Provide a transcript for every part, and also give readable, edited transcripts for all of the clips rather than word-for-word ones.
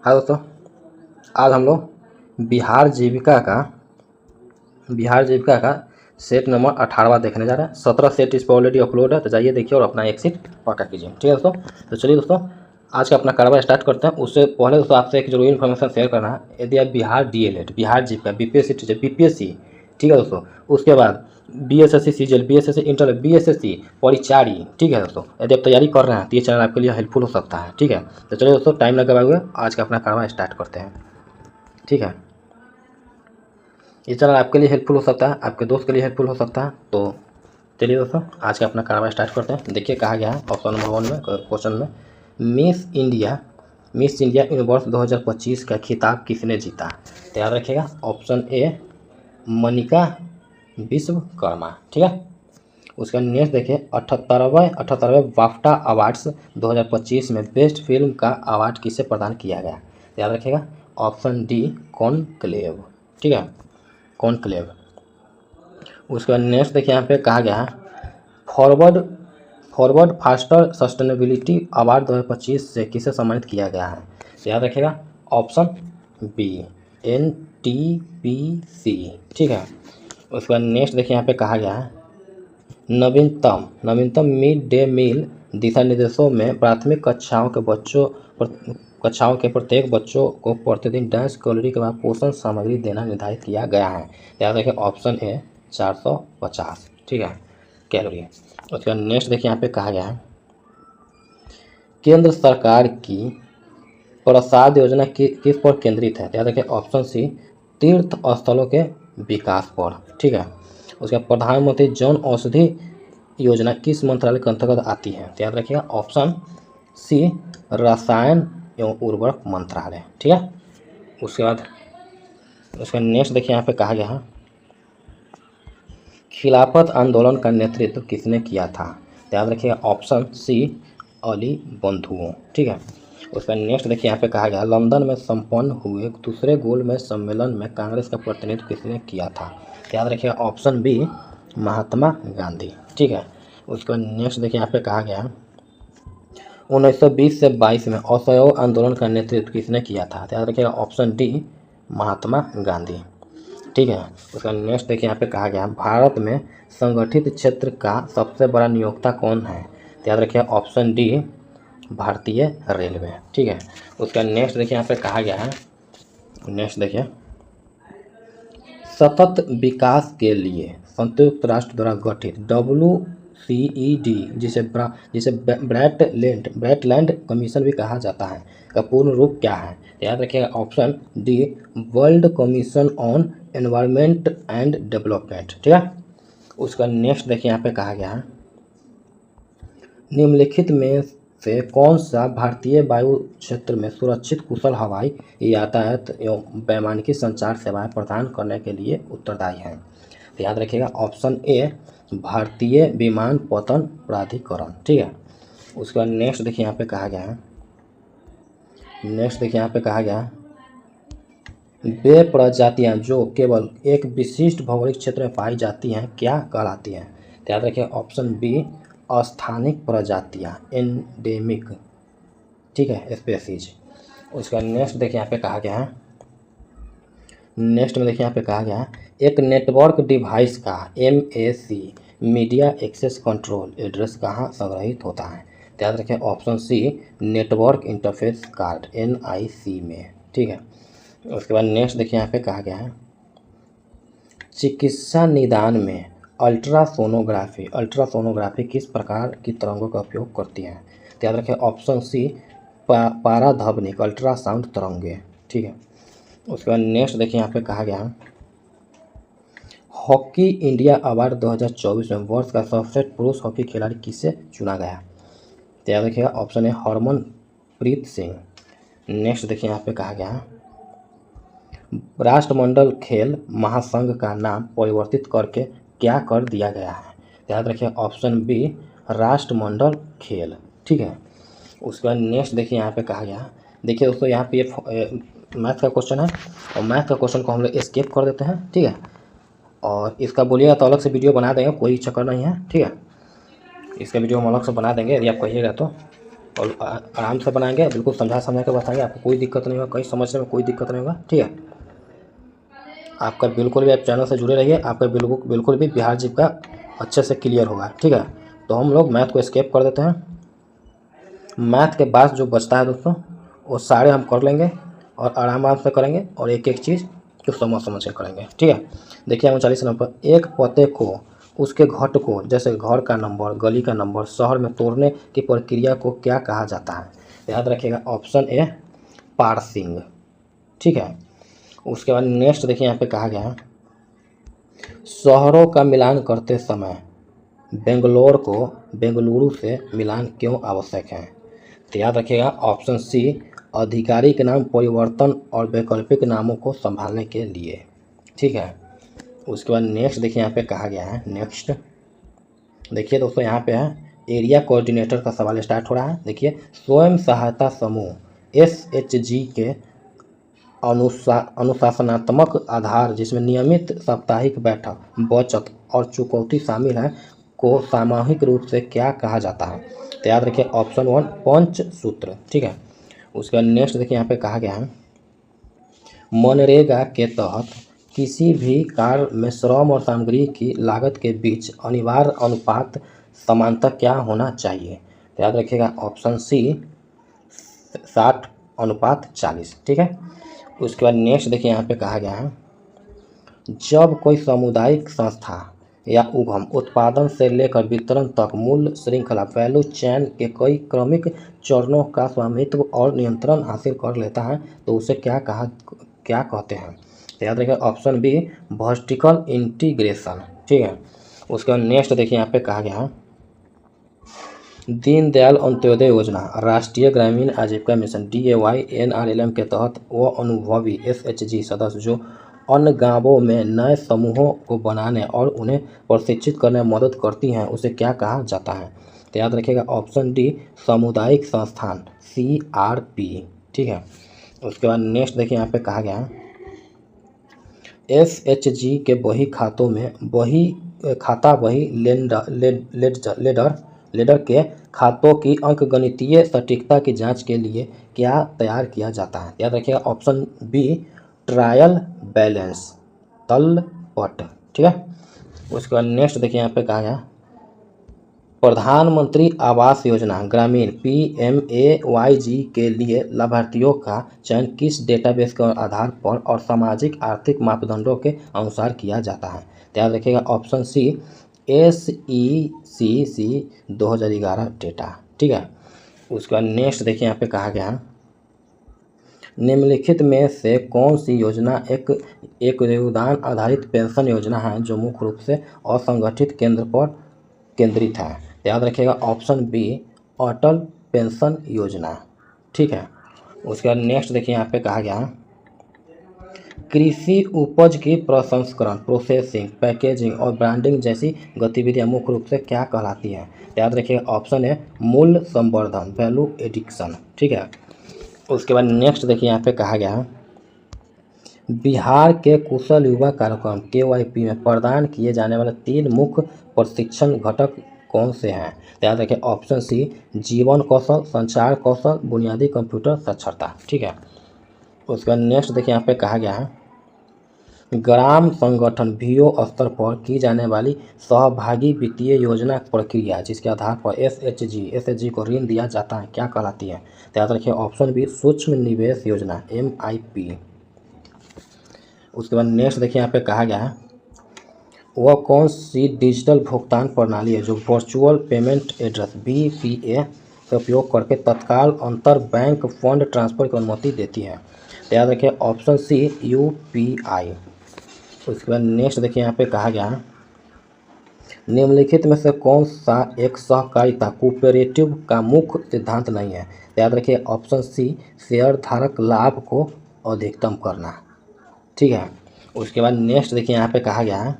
हाँ दोस्तों, आज हम लोग बिहार जीविका का सेट नंबर 18वां देखने जा रहे हैं। 17 सेट इस पर ऑलरेडी अपलोड है, तो जाइए देखिए और अपना एक सीट पक्का कीजिए। ठीक है दोस्तों, तो चलिए दोस्तों आज का अपना कार्रवाई स्टार्ट करते हैं। उससे पहले दोस्तों आपसे एक जरूरी इन्फॉर्मेशन शेयर करना है। यदि आप बिहार DLED, बिहार जीविका, BPSC, ठीक है दोस्तों, उसके बाद BSSC CGL, BSSC inter, BSSC परिचारी, ठीक है दोस्तों, यदि आप तैयारी कर रहे हैं तो ये चैनल आपके लिए हेल्पफुल हो सकता है। ठीक है, तो चलिए दोस्तों टाइम लगाए हुए आज का अपना कार्रवाई स्टार्ट करते हैं। ठीक है, ये चैनल आपके लिए हेल्पफुल हो सकता है, आपके दोस्त के लिए हेल्पफुल हो सकता है। तो चलिए दोस्तों आज का अपना कार्रवाई स्टार्ट करते हैं। देखिए कहा गया है ऑप्शन नंबर 1 में क्वेश्चन में, मिस इंडिया यूनिवर्स 2025 का खिताब किसने जीता? तो याद रखिएगा ऑप्शन ए मनिका विश्वकर्मा। ठीक है, उसका नेक्स्ट देखिए 78वें बाफ्टा अवार्ड्स 2025 में बेस्ट फिल्म का अवार्ड किसे प्रदान किया गया? तो याद रखिएगा ऑप्शन डी कॉनक्लेव। ठीक है, कॉनक्लेव। उसका नेक्स्ट देखिए यहाँ पे कहा गया है फॉरवर्ड फास्टर सस्टेनेबिलिटी अवार्ड 2025 से किसे सम्मानित किया गया है? तो याद रखिएगा ऑप्शन बी NTPC। ठीक है, उसके बाद नेक्स्ट देखिए यहाँ पे कहा गया है नवीनतम मिड डे मील दिशा निर्देशों में प्राथमिक कक्षाओं के प्रत्येक बच्चों को प्रतिदिन 10 कैलोरी के बाद पोषण सामग्री देना निर्धारित किया गया है। याद रखिए ऑप्शन ए 450। ठीक है, कैलोरी। उसके बाद नेक्स्ट देखिए यहाँ पे कहा गया है केंद्र सरकार की प्रसाद योजना किस पर केंद्रित है? याद रखिए ऑप्शन सी तीर्थ स्थलों के विकास पर। ठीक है, उसके बाद प्रधानमंत्री जन औषधि योजना किस मंत्रालय के अंतर्गत आती है? तो याद रखिएगा ऑप्शन सी रसायन एवं उर्वरक मंत्रालय। ठीक है, उसके बाद उसका नेक्स्ट देखिए यहाँ पे कहा गया है खिलाफत आंदोलन का नेतृत्व किसने किया था? तो याद रखिएगा ऑप्शन सी अली बंधुओं। ठीक है, उसका नेक्स्ट देखिए यहाँ पे कहा गया लंदन में संपन्न हुए दूसरे गोलमेज सम्मेलन में कांग्रेस का प्रतिनिधित्व किसने किया था? तो याद रखिएगा ऑप्शन बी महात्मा गांधी। ठीक है, उसका नेक्स्ट देखिए यहाँ पे कहा गया 1920 से 22 में असहयोग आंदोलन का नेतृत्व किसने किया था? तो याद रखिएगा ऑप्शन डी महात्मा गांधी। ठीक है, उसका नेक्स्ट देखिए यहाँ पे कहा गया भारत में संगठित क्षेत्र का सबसे बड़ा नियोक्ता कौन है? तो याद रखिए ऑप्शन डी भारतीय रेलवे। ठीक है, उसका नेक्स्ट देखिए यहाँ पे कहा गया है नेक्स्ट देखिए सतत विकास के लिए संयुक्त राष्ट्र द्वारा गठित WCED जिसे ब्रैटलैंड कमीशन भी कहा जाता है का पूर्ण रूप क्या है? याद रखिएगा option D world commission on environment and development. ठीक है, उसका नेक्स्ट देखिए यहाँ पे कहा गया है निम्नलिखित में से कौन सा भारतीय वायु क्षेत्र में सुरक्षित कुशल हवाई यातायात एवं वैमानिकी संचार सेवाएं प्रदान करने के लिए उत्तरदायी है? तो याद रखिएगा ऑप्शन ए भारतीय विमानपत्तन प्राधिकरण। ठीक है, उसके बाद नेक्स्ट देखिए यहाँ पे कहा गया है वे प्रजातियाँ जो केवल एक विशिष्ट भौगोलिक क्षेत्र में पाई जाती हैं क्या कहलाती हैं? तो याद रखिए ऑप्शन बी अस्थानिक प्रजातियाँ एंडेमिक। ठीक है, स्पेसीज। उसका नेक्स्ट देखिए यहाँ पे कहा गया है एक नेटवर्क डिवाइस का MAC media access control address कहाँ संग्रहित होता है? तो याद रखें option C network interface card NIC में। ठीक है, उसके बाद नेक्स्ट देखिए यहाँ पे कहा गया है चिकित्सा निदान में अल्ट्रासोनोग्राफी किस प्रकार की तरंगों का उपयोग करती है? तो याद रखें ऑप्शन सी पाराधवनिक अल्ट्रासाउंड तरंगे। ठीक है, उसके बाद नेक्स्ट देखिए यहाँ पे कहा गया हॉकी इंडिया अवार्ड 2024 में वर्ष का सर्वश्रेष्ठ पुरुष हॉकी खिलाड़ी किसे चुना गया? तो याद रखिएगा ऑप्शन है हरमनप्रीत सिंह। नेक्स्ट देखिए यहाँ पे कहा गया राष्ट्रमंडल खेल महासंघ का नाम परिवर्तित करके क्या कर दिया गया है? तो याद रखिए ऑप्शन बी राष्ट्रमंडल खेल। ठीक है, उसके बाद नेक्स्ट देखिए यहाँ पे कहा गया देखिए दोस्तों यहाँ पे ये मैथ का क्वेश्चन है और मैथ का क्वेश्चन को हम लोग स्किप कर देते हैं। ठीक है, और इसका बोलिएगा तो अलग से वीडियो बना देंगे, कोई चक्कर नहीं है। ठीक है, इसका वीडियो हम अलग से बना देंगे यदि आप कहिएगा तो। और आराम से बनाएंगे, बिल्कुल समझा के बताएंगे, आपको कोई दिक्कत नहीं होगा, कहीं समझने में कोई दिक्कत नहीं होगा। ठीक है, आपका बिल्कुल भी आप चैनल से जुड़े रहिए, आपका बिल्कुल भी बिहार जीके का अच्छे से क्लियर होगा। ठीक है, तो हम लोग मैथ को स्किप कर देते हैं। मैथ के बाद जो बचता है दोस्तों वो सारे हम कर लेंगे और आराम से करेंगे और एक एक चीज़ तो समझ के करेंगे। ठीक है, देखिए 39 नंबर, एक पते को उसके घट को जैसे घर का नंबर, गली का नंबर, शहर में तोड़ने की प्रक्रिया को क्या कहा जाता है? याद रखिएगा ऑप्शन ए पार्सिंग। ठीक है, उसके बाद नेक्स्ट देखिए यहाँ पे कहा गया है शहरों का मिलान करते समय बेंगलोर को बेंगलुरु से मिलान क्यों आवश्यक है? तो याद रखिएगा ऑप्शन सी आधिकारिक नाम परिवर्तन और वैकल्पिक नामों को संभालने के लिए। ठीक है, उसके बाद नेक्स्ट देखिए यहाँ पे कहा गया है, नेक्स्ट देखिए दोस्तों यहाँ पे है एरिया कोऑर्डिनेटर का सवाल स्टार्ट हो रहा है। देखिए स्वयं सहायता समूह SHG के अनुशासनात्मक आधार जिसमें नियमित साप्ताहिक बैठक, बचत और चुकौती शामिल है को सामूहिक रूप से क्या कहा जाता है? तो याद रखिए ऑप्शन 1 पंचसूत्र। ठीक है, उसके बाद नेक्स्ट देखिए यहाँ पे कहा गया है मनरेगा के तहत किसी भी कार्य में श्रम और सामग्री की लागत के बीच अनिवार्य अनुपात समानता क्या होना चाहिए? तो याद रखिएगा ऑप्शन सी 60:40। ठीक है, उसके बाद नेक्स्ट देखिए यहाँ पे कहा गया है जब कोई सामुदायिक संस्था या उद्यम उत्पादन से लेकर वितरण तक मूल्य श्रृंखला वैल्यू चेन के कई क्रमिक चरणों का स्वामित्व और नियंत्रण हासिल कर लेता है तो उसे क्या कहते हैं? तो याद रखिए ऑप्शन बी वर्टिकल इंटीग्रेशन। ठीक है, उसके बाद नेक्स्ट देखिए यहाँ पे कहा गया है दीनदयाल अंत्योदय योजना राष्ट्रीय ग्रामीण आजीविका मिशन DAY NRLM के तहत वो अनुभवी SHG सदस्य जो अन्य गांवों में नए समूहों को बनाने और उन्हें प्रशिक्षित करने में मदद करती हैं उसे क्या कहा जाता है? तो याद रखिएगा ऑप्शन डी सामुदायिक संस्थान CRP। ठीक है, उसके बाद नेक्स्ट देखिए यहाँ पे कहा गया है SHG के बही खातों में लेडर के खातों की अंकगणितीय सटीकता की जांच के लिए क्या तैयार किया जाता है? याद रखिएगा ऑप्शन बी ट्रायल बैलेंस तलपट। ठीक है, उसके बाद नेक्स्ट देखिए यहाँ पे कहा गया प्रधानमंत्री आवास योजना ग्रामीण PMAYG के लिए लाभार्थियों का चयन किस डेटाबेस के आधार पर और सामाजिक आर्थिक मापदंडों के अनुसार किया जाता है? तो याद रखिएगा ऑप्शन सी SECC 2011 डेटा। ठीक है, उसके बाद नेक्स्ट देखिए यहाँ पे कहा गया निम्नलिखित में से कौन सी योजना एक योगदान आधारित पेंशन योजना है जो मुख्य रूप से असंगठित केंद्र पर केंद्रित है? तो याद रखिएगा ऑप्शन बी अटल पेंशन योजना। ठीक है, उसके बाद नेक्स्ट देखिए यहाँ पे कहा गया कृषि उपज की प्रसंस्करण प्रोसेसिंग पैकेजिंग और ब्रांडिंग जैसी गतिविधियां मुख्य रूप से क्या कहलाती हैं? तो याद रखिएगा ऑप्शन है मूल्य संवर्धन वैल्यू एडिक्शन। ठीक है, उसके बाद नेक्स्ट देखिए यहाँ पे कहा गया है बिहार के कुशल युवा कार्यक्रम KYP में प्रदान किए जाने वाले 3 मुख्य प्रशिक्षण घटक कौन से हैं? तो याद रखिए ऑप्शन सी जीवन कौशल, संचार कौशल, बुनियादी कंप्यूटर साक्षरता। ठीक है, उसके बाद नेक्स्ट देखिए यहाँ पे कहा गया है ग्राम संगठन VO स्तर पर की जाने वाली सहभागी वित्तीय योजना प्रक्रिया जिसके आधार पर SHG को ऋण दिया जाता है क्या कहलाती है? तो याद रखिए ऑप्शन बी सूक्ष्म निवेश योजना MIP। उसके बाद नेक्स्ट देखिए यहाँ पे कहा गया है वह कौन सी डिजिटल भुगतान प्रणाली है जो वर्चुअल पेमेंट एड्रेस VPA का उपयोग करके तत्काल अंतर बैंक फंड ट्रांसफर की अनुमति देती है? तो याद रखिए ऑप्शन सी UPI। उसके बाद नेक्स्ट देखिए यहाँ पे कहा गया निम्नलिखित में से कौन सा एक सहकारिता कोऑपरेटिव का मुख्य सिद्धांत नहीं है? तो याद रखिए ऑप्शन सी शेयर धारक लाभ को अधिकतम करना। ठीक है, उसके बाद नेक्स्ट देखिए यहाँ पे कहा गया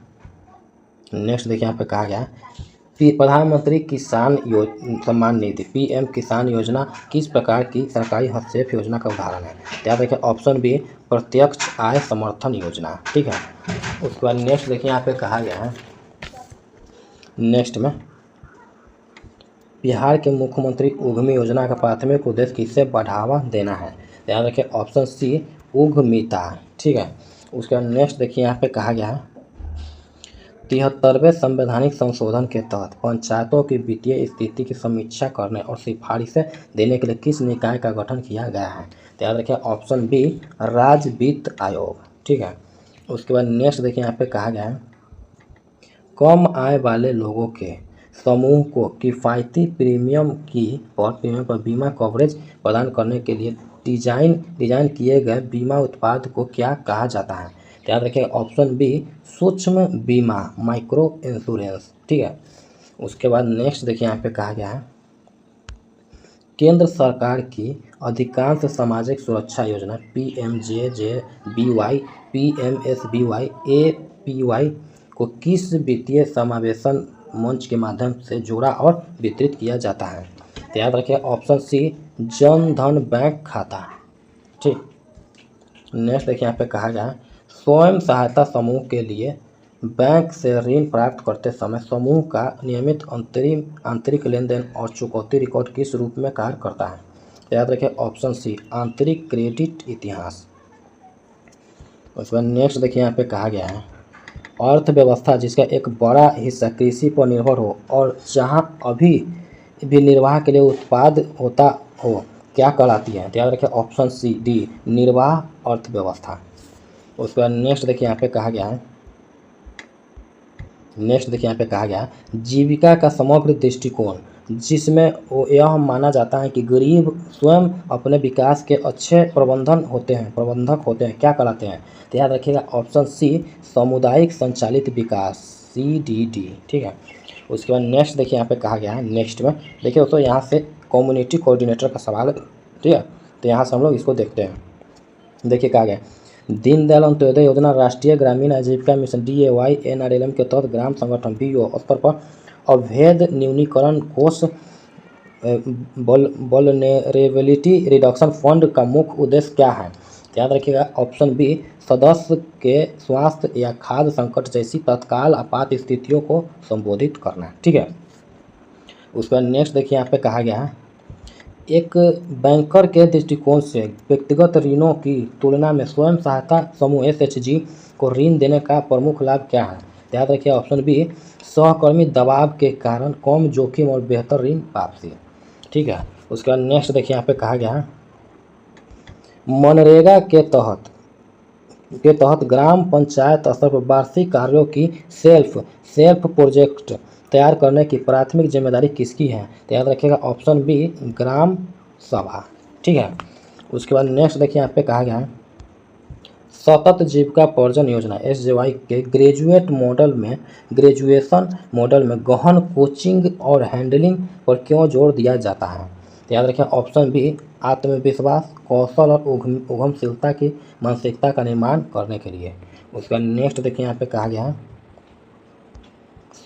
प्रधानमंत्री किसान सम्मान निधि PM किसान योजना किस प्रकार की सरकारी हस्तक्षेप योजना का उदाहरण है? तो याद रखिए ऑप्शन बी प्रत्यक्ष आय समर्थन योजना। ठीक है, उसके बाद नेक्स्ट देखिए यहाँ पे कहा गया है नेक्स्ट में बिहार के मुख्यमंत्री उद्यमी योजना का प्राथमिक उद्देश्य किसे बढ़ावा देना है? याद रखिए ऑप्शन सी उद्यमिता। ठीक है, उसके बाद नेक्स्ट देखिए यहाँ पे कहा गया है 73वें संवैधानिक संशोधन के तहत पंचायतों की वित्तीय स्थिति की समीक्षा करने और सिफारिशें देने के लिए किस निकाय का गठन किया गया है? तो याद रखिए ऑप्शन बी राज्य वित्त आयोग। ठीक है, उसके बाद नेक्स्ट देखिए यहाँ पे कहा गया है कम आय वाले लोगों के समूह को किफ़ायती प्रीमियम पर बीमा कवरेज प्रदान करने के लिए डिजाइन किए गए बीमा उत्पाद को क्या कहा जाता है? तो याद रखिए ऑप्शन बी सूक्ष्म बीमा माइक्रो इंश्योरेंस। ठीक है, उसके बाद नेक्स्ट देखिए यहाँ पे कहा गया है केंद्र सरकार की अधिकांश सामाजिक सुरक्षा योजना PMJJBY, PMSBY, APY को किस वित्तीय समावेशन मंच के माध्यम से जोड़ा और वितरित किया जाता है? तो याद रखिए option C Jan Dhan bank खाता। ठीक, नेक्स्ट देखिए यहाँ पे कहा गया है स्वयं सहायता समूह के लिए बैंक से ऋण प्राप्त करते समय समूह का नियमित आंतरिक लेन देन और चुकौती रिकॉर्ड किस रूप में कार्य करता है? तो याद रखिए ऑप्शन सी आंतरिक क्रेडिट इतिहास। उसके बाद नेक्स्ट देखिए यहाँ पे कहा गया है अर्थव्यवस्था जिसका एक बड़ा हिस्सा कृषि पर निर्भर हो और जहां अभी भी निर्वाह के लिए उत्पाद होता हो क्या कहलाती है? तो याद रखिए ऑप्शन सी डी निर्वाह अर्थव्यवस्था। उसके बाद नेक्स्ट देखिए यहाँ पे कहा गया है जीविका का समग्र दृष्टिकोण जिसमें यह माना जाता है कि गरीब स्वयं अपने विकास के अच्छे प्रबंधक होते हैं क्या कहलाते हैं? तो याद रखिएगा ऑप्शन सी सामुदायिक संचालित विकास CDD। ठीक है, उसके बाद नेक्स्ट देखिए यहाँ पे कहा गया है नेक्स्ट में देखिए दोस्तों यहाँ से कम्युनिटी कोऑर्डिनेटर का सवाल है। ठीक है, तो यहाँ से हम लोग इसको देखते हैं। देखिए कहा गया दीनदयाल अंत्योदय योजना राष्ट्रीय ग्रामीण आजीविका मिशन DAY NRLM के तहत ग्राम संगठन BO स्तर पर अवैध न्यूनीकरण कोष वल्नरेबिलिटी रिडक्शन फंड का मुख्य उद्देश्य क्या है? याद रखिएगा ऑप्शन बी सदस्य के स्वास्थ्य या खाद्य संकट जैसी तत्काल आपात स्थितियों को संबोधित करना। ठीक है, उस पर नेक्स्ट देखिए यहाँ पे कहा गया है एक बैंकर के दृष्टिकोण से व्यक्तिगत ऋणों की तुलना में स्वयं सहायता समूह SHG को ऋण देने का प्रमुख लाभ क्या है? याद रखिए ऑप्शन बी सहकर्मी दबाव के कारण कम जोखिम और बेहतर ऋण वापसी। ठीक है, उसके बाद नेक्स्ट देखिए यहाँ पे कहा गया है मनरेगा के तहत ग्राम पंचायत स्तर पर वार्षिक कार्यों की सेल्फ प्रोजेक्ट तैयार करने की प्राथमिक जिम्मेदारी किसकी है? तो याद रखिएगा ऑप्शन बी ग्राम सभा। ठीक है, उसके बाद नेक्स्ट देखिए यहाँ पे कहा गया है सतत जीविका पर्जन योजना SJY के ग्रेजुएशन मॉडल में गहन कोचिंग और हैंडलिंग पर क्यों जोर दिया जाता है? तो याद रखिए ऑप्शन बी आत्मविश्वास कौशल और उद्यमशीलता की मानसिकता का निर्माण करने के लिए। उसके बाद नेक्स्ट देखिए यहाँ पे कहा गया है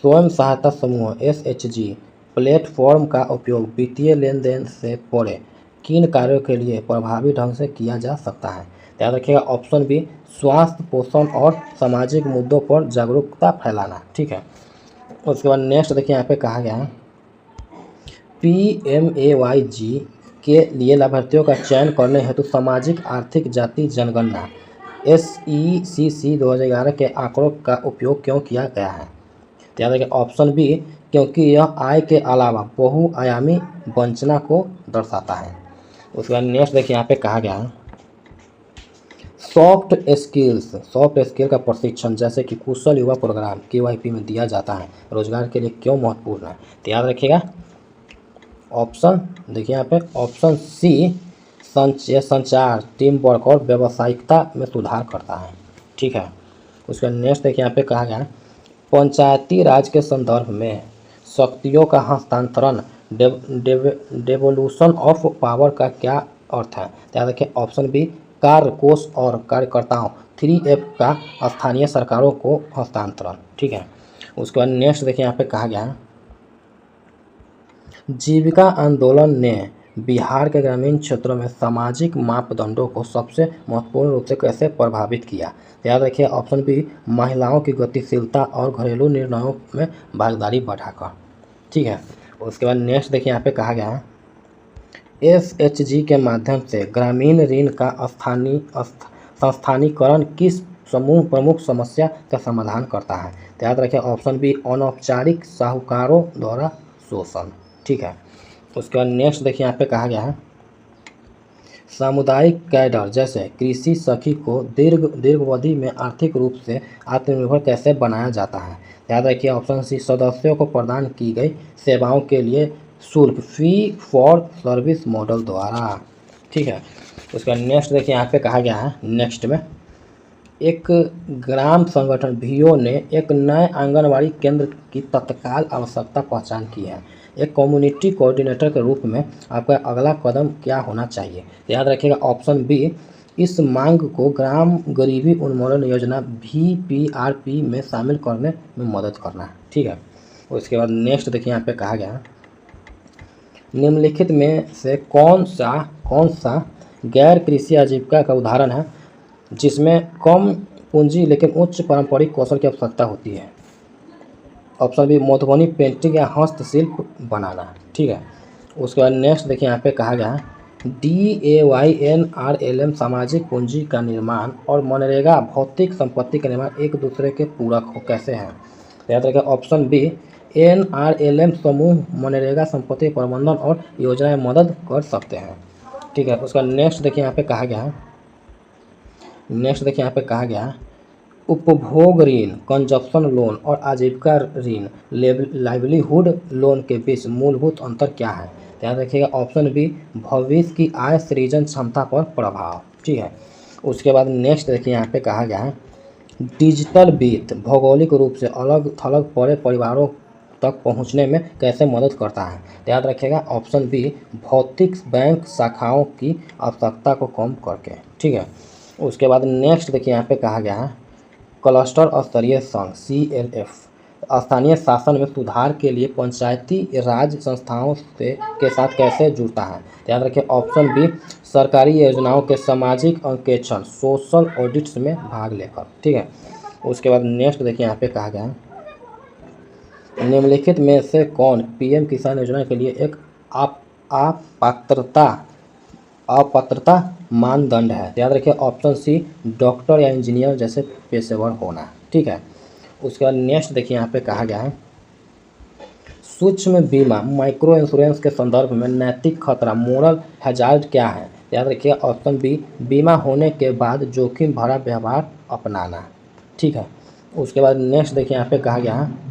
स्वयं सहायता समूह SHG प्लेटफॉर्म का उपयोग वित्तीय लेन देन से परे किन कार्यों के लिए प्रभावी ढंग से किया जा सकता है? याद रखिएगा ऑप्शन बी स्वास्थ्य पोषण और सामाजिक मुद्दों पर जागरूकता फैलाना। ठीक है, उसके बाद नेक्स्ट देखिए यहाँ पे कहा गया है PMAYG के लिए लाभार्थियों का चयन करने हेतु सामाजिक आर्थिक जाति जनगणना SECC 2011 के आंकड़ों का उपयोग क्यों किया गया है? तो याद रखिए ऑप्शन बी क्योंकि यह आय के अलावा बहुआयामी वंचना को दर्शाता है। उसके बाद नेक्स्ट देखिए यहाँ पे कहा गया है सॉफ्ट स्किल का प्रशिक्षण जैसे कि कुशल युवा प्रोग्राम KYP में दिया जाता है रोजगार के लिए क्यों महत्वपूर्ण है? तो याद रखिएगा ऑप्शन देखिए यहाँ पे ऑप्शन सी संचार टीम वर्क और व्यावसायिकता में सुधार करता है। ठीक है, उसके बाद नेक्स्ट देखिए यहाँ पे कहा गया पंचायती राज के संदर्भ में शक्तियों का हस्तांतरण डेवोल्यूशन ऑफ पावर का क्या अर्थ है? याद रखिए ऑप्शन बी कार्य कोष और कार्यकर्ताओं 3F का स्थानीय सरकारों को हस्तांतरण। ठीक है, उसके बाद नेक्स्ट देखिए यहाँ पे कहा गया जीविका आंदोलन ने बिहार के ग्रामीण क्षेत्रों में सामाजिक मापदंडों को सबसे महत्वपूर्ण रूप से कैसे प्रभावित किया? याद रखिए ऑप्शन बी महिलाओं की गतिशीलता और घरेलू निर्णयों में भागीदारी बढ़ाकर। ठीक है, उसके बाद नेक्स्ट देखिए यहाँ पे कहा गया है SHG के माध्यम से ग्रामीण ऋण का संस्थानीकरण किस समूह प्रमुख समस्या का समाधान करता है? तो याद रखिए ऑप्शन बी अनौपचारिक साहूकारों द्वारा शोषण। ठीक है, उसके बाद नेक्स्ट देखिए यहाँ पे कहा गया है सामुदायिक कैडर जैसे कृषि सखी को दीर्घावधि में आर्थिक रूप से आत्मनिर्भर कैसे बनाया जाता है? याद रखिए ऑप्शन सी सदस्यों को प्रदान की गई सेवाओं के लिए शुल्क फी फॉर सर्विस मॉडल द्वारा। ठीक है, उसका नेक्स्ट देखिए यहाँ पे कहा गया है नेक्स्ट में एक ग्राम संगठन VO ने एक नए आंगनबाड़ी केंद्र की तत्काल आवश्यकता पहचान की है। एक कम्युनिटी कोऑर्डिनेटर के रूप में आपका अगला कदम क्या होना चाहिए? याद रखिएगा ऑप्शन बी इस मांग को ग्राम गरीबी उन्मूलन योजना VPRP में शामिल करने में मदद करना है। ठीक है, उसके बाद नेक्स्ट देखिए यहाँ पे कहा गया निम्नलिखित में से कौन सा गैर कृषि आजीविका का उदाहरण है जिसमें कम पूंजी लेकिन उच्च पारंपरिक कौशल की आवश्यकता होती है? ऑप्शन बी मधुबनी पेंटिंग या हस्तशिल्प बनाना। ठीक है, उसके बाद नेक्स्ट देखिए यहाँ पे कहा गया DAYNRLM सामाजिक पूंजी का निर्माण और मनरेगा भौतिक संपत्ति का निर्माण एक दूसरे के पूरक हो कैसे हैं? तो याद रखिए ऑप्शन बी NRLM समूह मनरेगा संपत्ति प्रबंधन और योजना में मदद कर सकते हैं। ठीक है, उसका नेक्स्ट देखिए यहाँ पे कहा गया उपभोग ऋण कंजप्शन लोन और आजीविका ऋण लाइवलीहुड लोन के बीच मूलभूत अंतर क्या है? याद रखिएगा ऑप्शन बी भविष्य की आय सृजन क्षमता पर प्रभाव। ठीक है, उसके बाद नेक्स्ट देखिए यहाँ पे कहा गया है डिजिटल वित्त भौगोलिक रूप से अलग थलग पड़े परिवारों तक पहुँचने में कैसे मदद करता है? याद रखिएगा ऑप्शन बी भौतिक बैंक शाखाओं की आवश्यकता को कम करके। ठीक है, उसके बाद नेक्स्ट देखिए यहाँ पे कहा गया है क्लस्टर स्तरीय संघ CLF स्थानीय शासन में सुधार के लिए पंचायती राज संस्थाओं के साथ कैसे जुड़ता है? याद रखिए ऑप्शन बी सरकारी योजनाओं के सामाजिक अंकेक्षण सोशल ऑडिट्स में भाग लेकर। ठीक है, उसके बाद नेक्स्ट देखिए यहाँ पे कहा गया है निम्नलिखित में से कौन PM किसान योजना के लिए एक अपात्रता मानदंड है? याद रखिए ऑप्शन सी डॉक्टर या इंजीनियर जैसे पेशेवर होना। ठीक है, उसके बाद नेक्स्ट देखिए यहाँ पे कहा गया है सूक्ष्म बीमा माइक्रो इंश्योरेंस के संदर्भ में नैतिक खतरा मोरल हैजार्ड क्या है? याद रखिए ऑप्शन बी बीमा होने के बाद जोखिम भरा व्यवहार अपनाना। ठीक है, उसके बाद नेक्स्ट देखिए यहाँ पे कहा गया है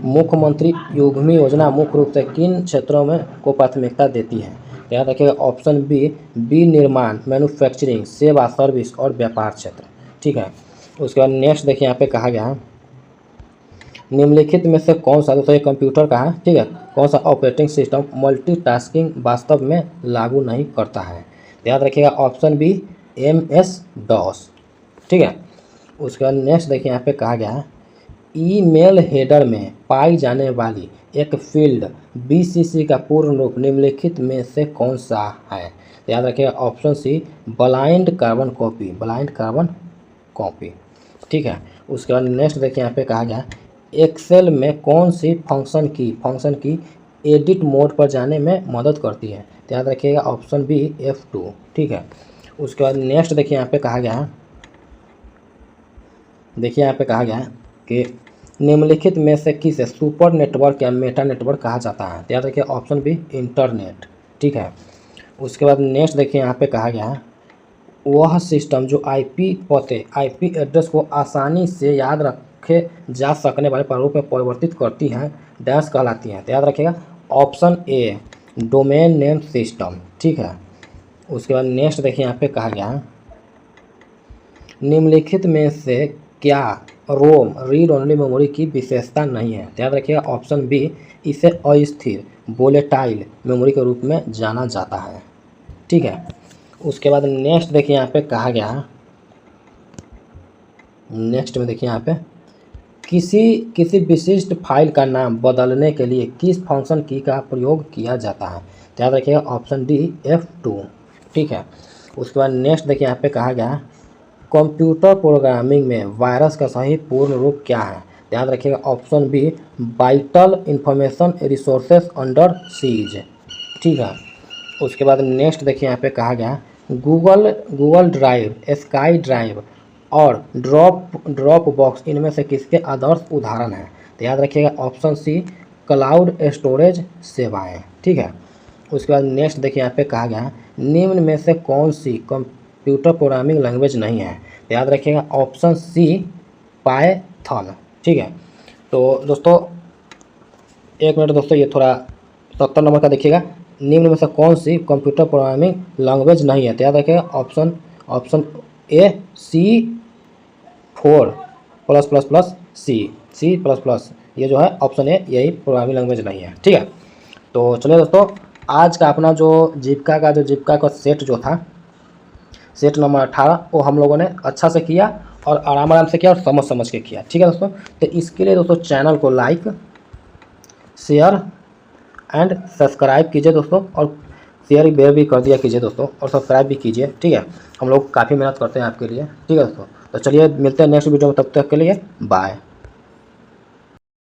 मुख्यमंत्री युग्मी योजना मुख्य रूप से किन क्षेत्रों में को प्राथमिकता देती है? याद रखिएगा ऑप्शन बी निर्माण मैन्युफैक्चरिंग सेवा सर्विस और व्यापार क्षेत्र। ठीक है, उसके बाद नेक्स्ट देखिए यहाँ पे कहा गया है निम्नलिखित में से कौन सा दोस्तों ये कंप्यूटर का है। ठीक है, कौन सा ऑपरेटिंग सिस्टम मल्टीटास्किंग वास्तव में लागू नहीं करता है? याद रखिएगा ऑप्शन बी MS-DOS। ठीक है, उसके बाद नेक्स्ट देखिए यहाँ पे कहा गया है ईमेल हेडर में पाई जाने वाली एक फील्ड BCC का पूर्ण रूप निम्नलिखित में से कौन सा है? याद रखिएगा option C blind carbon copy. ठीक है, उसके बाद नेक्स्ट देखिए यहाँ पे कहा गया एक्सेल में कौन सी फंक्शन की एडिट मोड पर जाने में मदद करती है? याद रखिएगा ऑप्शन बी F2। ठीक है, उसके बाद नेक्स्ट देखिए यहाँ पे कहा गया कि निम्नलिखित में से किसे सुपर नेटवर्क या मेटा नेटवर्क कहा जाता है? याद रखिए ऑप्शन बी इंटरनेट। ठीक है, उसके बाद नेक्स्ट देखिए यहाँ पे कहा गया है वह सिस्टम जो IP एड्रेस को आसानी से याद रखे जा सकने वाले प्रारूप में परिवर्तित करती हैं डैश कहलाती हैं? तो याद रखिएगा option A domain name system. ठीक है, उसके बाद नेक्स्ट देखिए यहाँ पे कहा गया निम्नलिखित में से क्या रोम रीड ओनली मेमोरी की विशेषता नहीं है? याद रखिएगा ऑप्शन बी इसे अस्थिर वोलेटाइल मेमोरी के रूप में जाना जाता है। ठीक है, उसके बाद नेक्स्ट देखिए यहाँ पे कहा गया नेक्स्ट में देखिए यहाँ पे किसी विशिष्ट फाइल का नाम बदलने के लिए किस फंक्शन की का प्रयोग किया जाता है? याद रखिएगा ऑप्शन डी F2। ठीक है, उसके बाद नेक्स्ट देखिए यहाँ पे कहा गया कंप्यूटर प्रोग्रामिंग में वायरस का सही पूर्ण रूप क्या है? ध्यान रखिएगा option B vital information resources under siege. ठीक है, उसके बाद नेक्स्ट देखिए यहाँ पे कहा गया गूगल ड्राइव, स्काई ड्राइव और ड्रॉप बॉक्स इनमें से किसके आदर्श उदाहरण हैं। तो याद रखिएगा ऑप्शन सी क्लाउड स्टोरेज सेवाएं। ठीक है, उसके बाद नेक्स्ट देखिए यहाँ पे कहा गया है निम्न में से कौन सी कंप्यूटर प्रोग्रामिंग लैंग्वेज नहीं है। तो याद रखिएगा ऑप्शन सी पाइथन। ठीक है, तो दोस्तों एक मिनट दोस्तों, ये थोड़ा 70 नंबर का देखिएगा, निम्न में से कौन सी कंप्यूटर प्रोग्रामिंग लैंग्वेज नहीं है। तो याद रखिएगा ऑप्शन ए C++++C++, ये जो है ऑप्शन ए, यही प्रोग्रामिंग लैंग्वेज नहीं है। ठीक है, तो चलिए दोस्तों आज का अपना जो जीविका का सेट जो था, सेट नंबर 18, वो हम लोगों ने अच्छा से किया और आराम से किया और समझ के किया। ठीक है दोस्तों, तो इसके लिए दोस्तों चैनल को लाइक शेयर एंड सब्सक्राइब कीजिए दोस्तों, और शेयर बेल भी कर दिया कीजिए दोस्तों, और सब्सक्राइब भी कीजिए। ठीक है, हम लोग काफ़ी मेहनत करते हैं आपके लिए। ठीक है दोस्तों, तो चलिए मिलते हैं नेक्स्ट वीडियो में, तब तक के लिए बाय।